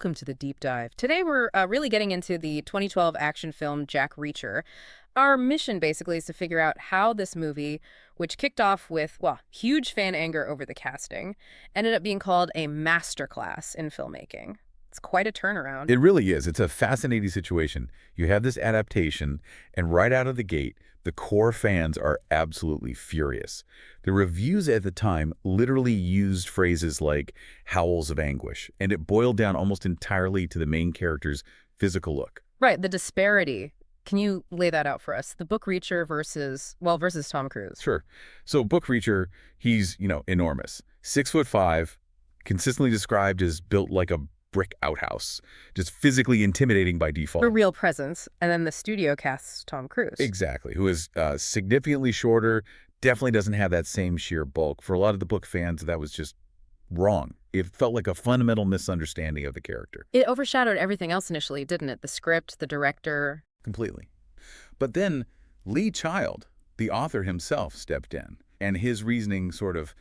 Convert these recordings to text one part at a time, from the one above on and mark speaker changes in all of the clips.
Speaker 1: welcome to the deep dive. Today we're really getting into the 2012 action film Jack Reacher. Our mission basically is to figure out how this movie, which kicked off with, well, huge fan anger over the casting, ended up being called a masterclass in filmmaking. It's quite a turnaround.
Speaker 2: It really is. It's a fascinating situation. You have this adaptation, and right out of the gate, the core fans are absolutely furious. The reviews at the time literally used phrases like howls of anguish, and it boiled down almost entirely to the main character's physical look.
Speaker 1: Right, the disparity. Can you lay that out for us? The book Reacher versus Tom Cruise.
Speaker 2: Sure. So Book Reacher, he's, enormous. 6'5", consistently described as built like a brick outhouse, just physically intimidating by default.
Speaker 1: A real presence, and then the studio casts Tom Cruise.
Speaker 2: Exactly, who is significantly shorter, definitely doesn't have that same sheer bulk. For a lot of the book fans, that was just wrong. It felt like a fundamental misunderstanding of the character.
Speaker 1: It overshadowed everything else initially, didn't it? The script, the director.
Speaker 2: Completely. But then Lee Child, the author himself, stepped in, and his reasoning sort of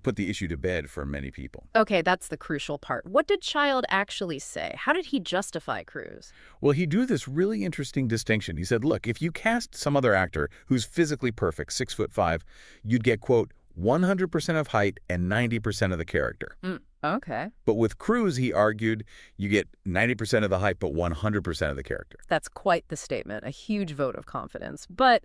Speaker 2: put the issue to bed for many people.
Speaker 1: Okay, that's the crucial part. What did Child actually say? How did he justify Cruise?
Speaker 2: Well, he drew this really interesting distinction. He said, look, if you cast some other actor who's physically perfect, 6'5", you'd get, quote, 100% of height and 90% of the character.
Speaker 1: Okay.
Speaker 2: But with Cruise, he argued, you get 90% of the height, but 100% of the character.
Speaker 1: That's quite the statement, a huge vote of confidence. But,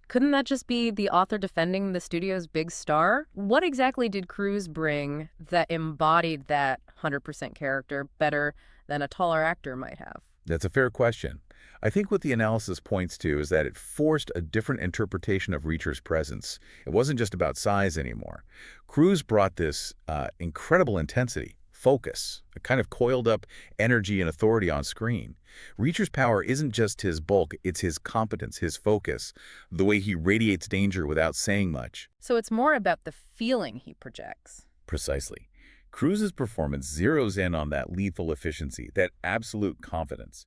Speaker 1: couldn't that just be the author defending the studio's big star? What exactly did Cruise bring that embodied that 100% character better than a taller actor might have?
Speaker 2: That's a fair question. I think what the analysis points to is that it forced a different interpretation of Reacher's presence. It wasn't just about size anymore. Cruise brought this incredible intensity, focus, a kind of coiled up energy and authority on screen. Reacher's power isn't just his bulk, it's his competence, his focus, the way he radiates danger without saying much.
Speaker 1: So it's more about the feeling he projects.
Speaker 2: Precisely. Cruise's performance zeroes in on that lethal efficiency, that absolute confidence.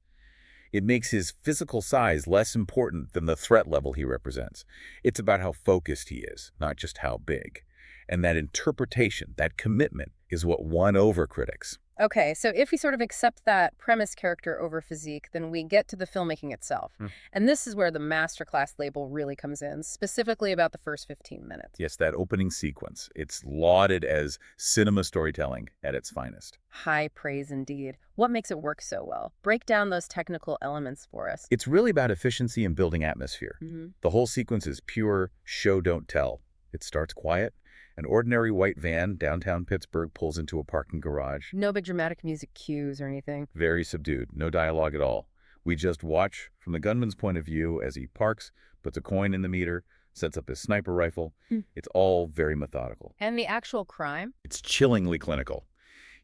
Speaker 2: It makes his physical size less important than the threat level he represents. It's about how focused he is, not just how big. And that interpretation, that commitment, is what won over critics.
Speaker 1: Okay, so if we sort of accept that premise character over physique, then we get to the filmmaking itself. And this is where the masterclass label really comes in, specifically about the first 15 minutes.
Speaker 2: Yes, that opening sequence. It's lauded as cinema storytelling at its finest.
Speaker 1: High praise indeed. What makes it work so well? Break down those technical elements for us.
Speaker 2: It's really about efficiency and building atmosphere. The whole sequence is pure show, don't tell. It starts quiet. An ordinary white van downtown Pittsburgh pulls into a parking garage.
Speaker 1: No big dramatic music cues or anything.
Speaker 2: Very subdued, no dialogue at all. We just watch from the gunman's point of view as he parks, puts a coin in the meter, sets up his sniper rifle. It's all very methodical.
Speaker 1: And the actual crime?
Speaker 2: It's chillingly clinical.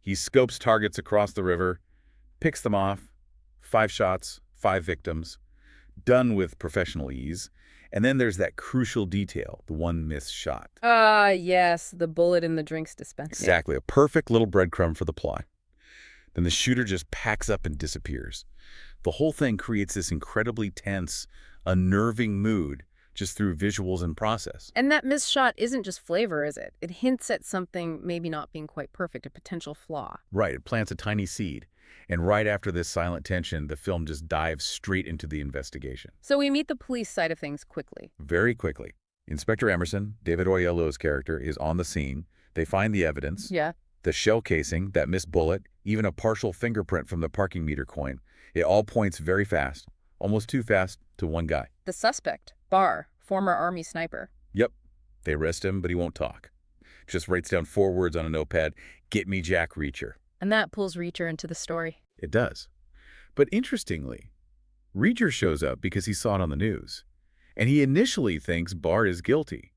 Speaker 2: He scopes targets across the river, picks them off, 5 shots, 5 victims, done with professional ease. And then there's that crucial detail, the one missed shot.
Speaker 1: Yes, the bullet in the drinks dispenser.
Speaker 2: Exactly, a perfect little breadcrumb for the plot. Then the shooter just packs up and disappears. The whole thing creates this incredibly tense, unnerving mood just through visuals and process.
Speaker 1: And that missed shot isn't just flavor, is it? It hints at something maybe not being quite perfect, a potential flaw.
Speaker 2: Right, it plants a tiny seed. And right after this silent tension, the film just dives straight into the investigation.
Speaker 1: So we meet the police side of things quickly.
Speaker 2: Very quickly. Inspector Emerson, David Oyelowo's character, is on the scene. They find the evidence.
Speaker 1: Yeah.
Speaker 2: The shell casing, that missed bullet, even a partial fingerprint from the parking meter coin. It all points very fast, almost too fast, to one guy.
Speaker 1: The suspect, Barr, former Army sniper.
Speaker 2: Yep. They arrest him, but he won't talk. Just writes down 4 words on a notepad, "Get me Jack Reacher."
Speaker 1: And that pulls Reacher into the story.
Speaker 2: It does. But interestingly, Reacher shows up because he saw it on the news. And he initially thinks Barr is guilty.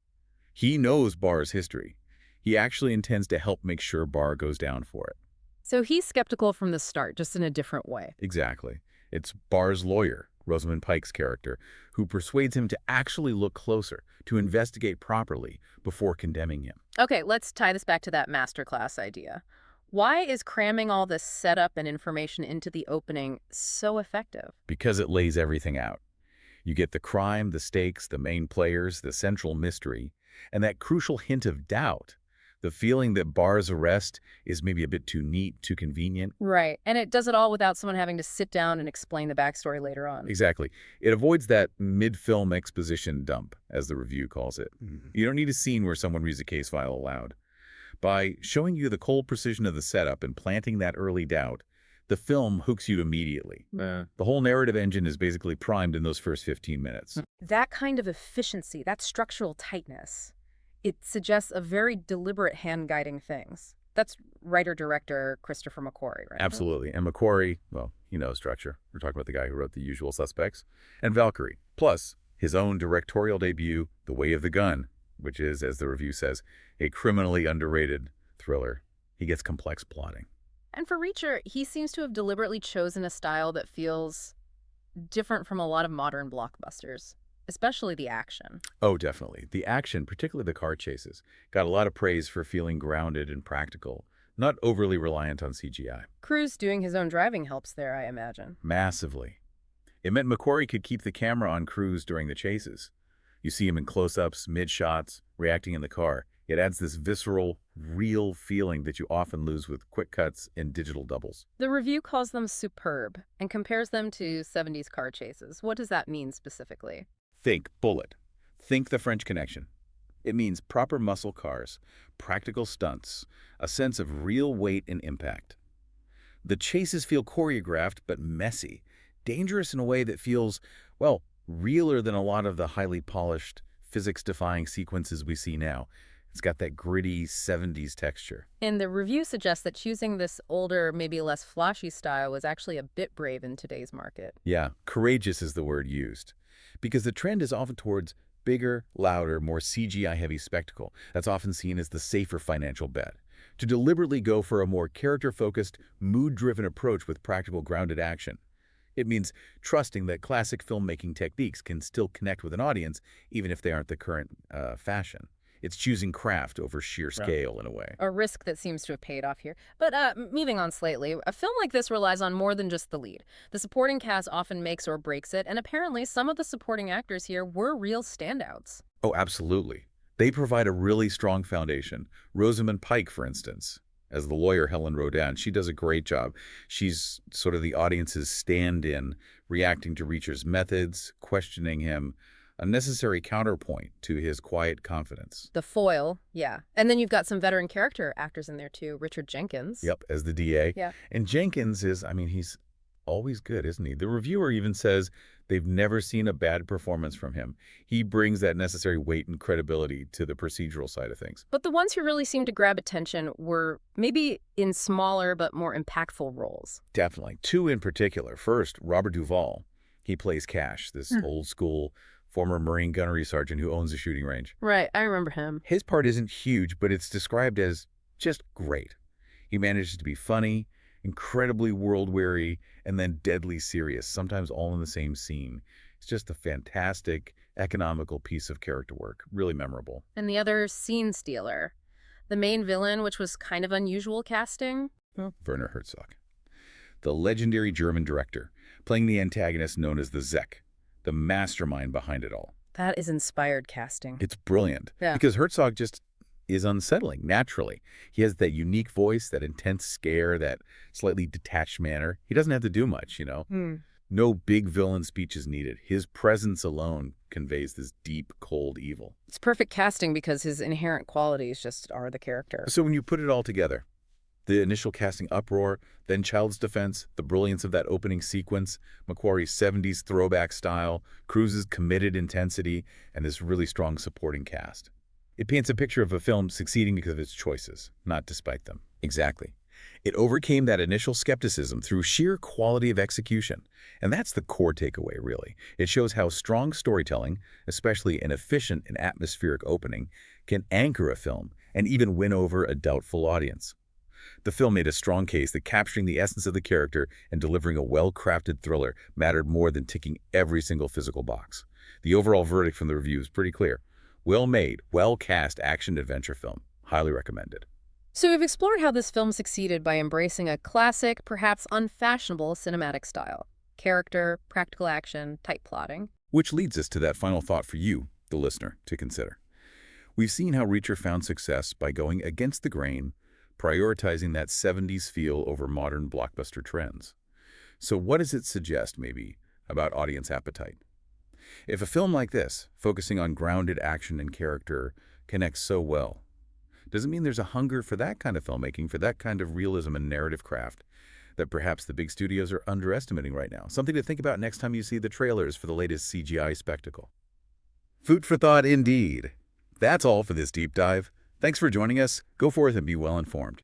Speaker 2: He knows Barr's history. He actually intends to help make sure Barr goes down for it.
Speaker 1: So he's skeptical from the start, just in a different way.
Speaker 2: Exactly. It's Barr's lawyer, Rosamund Pike's character, who persuades him to actually look closer, to investigate properly before condemning him.
Speaker 1: Okay, let's tie this back to that masterclass idea. Why is cramming all this setup and information into the opening so effective?
Speaker 2: Because it lays everything out. You get the crime, the stakes, the main players, the central mystery, and that crucial hint of doubt, The feeling that Barr's arrest is maybe a bit too neat, too convenient.
Speaker 1: Right. And it does it all without someone having to sit down and explain the backstory later on.
Speaker 2: Exactly. It avoids that mid-film exposition dump, as the review calls it. You don't need a scene where someone reads a case file aloud. By showing you the cold precision of the setup and planting that early doubt, the film hooks you immediately. The whole narrative engine is basically primed in those first 15 minutes.
Speaker 1: That kind of efficiency, that structural tightness, it suggests a very deliberate hand guiding things. That's writer-director Christopher McQuarrie, right?
Speaker 2: Absolutely. And McQuarrie, well, he knows structure. We're talking about the guy who wrote The Usual Suspects. And Valkyrie. Plus, his own directorial debut, The Way of the Gun, which is, as the review says, a criminally underrated thriller. He gets complex plotting.
Speaker 1: And for Reacher, he seems to have deliberately chosen a style that feels different from a lot of modern blockbusters, especially the action.
Speaker 2: Oh, definitely. The action, particularly the car chases, got a lot of praise for feeling grounded and practical, not overly reliant on CGI.
Speaker 1: Cruise doing his own driving helps there, I imagine.
Speaker 2: Massively. It meant McQuarrie could keep the camera on Cruise during the chases. You see him in close-ups, mid-shots, reacting in the car. It adds this visceral, real feeling that you often lose with quick cuts and digital doubles.
Speaker 1: The review calls them superb and compares them to 70s car chases. What does that mean specifically?
Speaker 2: Think Bullet. Think The French Connection. It means proper muscle cars, practical stunts, a sense of real weight and impact. The chases feel choreographed but messy, dangerous in a way that feels, well, realer than a lot of the highly polished, physics-defying sequences we see now. It's got that gritty 70s texture.
Speaker 1: And the review suggests that choosing this older, maybe less flashy style was actually a bit brave in today's market.
Speaker 2: Yeah, courageous is the word used. Because the trend is often towards bigger, louder, more CGI-heavy spectacle. That's often seen as the safer financial bet. To deliberately go for a more character-focused, mood-driven approach with practical, grounded action. It means trusting that classic filmmaking techniques can still connect with an audience, even if they aren't the current fashion. It's choosing craft over sheer scale, in a way.
Speaker 1: A risk that seems to have paid off here. But moving on slightly, a film like this relies on more than just the lead. The supporting cast often makes or breaks it, and apparently some of the supporting actors here were real standouts.
Speaker 2: Oh, absolutely. They provide a really strong foundation. Rosamund Pike, for instance, as the lawyer Helen Rodin, she does a great job. She's sort of the audience's stand-in, reacting to Reacher's methods, questioning him, a necessary counterpoint to his quiet confidence.
Speaker 1: The foil, yeah. And then you've got some veteran character actors in there too. Richard Jenkins.
Speaker 2: Yep, as the DA.
Speaker 1: Yeah.
Speaker 2: And Jenkins is, I mean, he's always good, isn't he? The reviewer even says they've never seen a bad performance from him. He brings that necessary weight and credibility to the procedural side of things.
Speaker 1: But the ones who really seemed to grab attention were maybe in smaller but more impactful roles.
Speaker 2: Definitely. Two in particular. First, Robert Duvall. He plays Cash, this old-school former Marine gunnery sergeant who owns a shooting range.
Speaker 1: Right, I remember him.
Speaker 2: His part isn't huge, but it's described as just great. He manages to be funny, incredibly world-weary, and then deadly serious, sometimes all in the same scene. It's just a fantastic, economical piece of character work. Really memorable.
Speaker 1: And the other, Scene Stealer. The main villain, which was kind of unusual casting.
Speaker 2: Well, Werner Herzog. The legendary German director, playing the antagonist known as the Zek, the mastermind behind it all.
Speaker 1: That is inspired casting.
Speaker 2: It's brilliant.
Speaker 1: Yeah.
Speaker 2: Because Herzog just is unsettling, naturally. He has that unique voice, that intense scare, that slightly detached manner. He doesn't have to do much, you know? No big villain speech is needed. His presence alone conveys this deep, cold evil.
Speaker 1: It's perfect casting because his inherent qualities just are the character.
Speaker 2: So when you put it all together, the initial casting uproar, then Child's Defense, the brilliance of that opening sequence, McQuarrie's 70s throwback style, Cruise's committed intensity, and this really strong supporting cast. It paints a picture of a film succeeding because of its choices, not despite them. Exactly. It overcame that initial skepticism through sheer quality of execution. And that's the core takeaway, really. It shows how strong storytelling, especially an efficient and atmospheric opening, can anchor a film and even win over a doubtful audience. The film made a strong case that capturing the essence of the character and delivering a well-crafted thriller mattered more than ticking every single physical box. The overall verdict from the review is pretty clear. Well-made, well-cast action-adventure film. Highly recommended.
Speaker 1: So we've explored how this film succeeded by embracing a classic, perhaps unfashionable cinematic style. Character, practical action, tight plotting.
Speaker 2: Which leads us to that final thought for you, the listener, to consider. We've seen how Reacher found success by going against the grain, prioritizing that 70s feel over modern blockbuster trends. So what does it suggest, maybe, about audience appetite? If a film like this, focusing on grounded action and character, connects so well, does it mean there's a hunger for that kind of filmmaking, for that kind of realism and narrative craft that perhaps the big studios are underestimating right now? Something to think about next time you see the trailers for the latest CGI spectacle. Food for thought indeed. That's all for this deep dive. Thanks for joining us. Go forth and be well informed.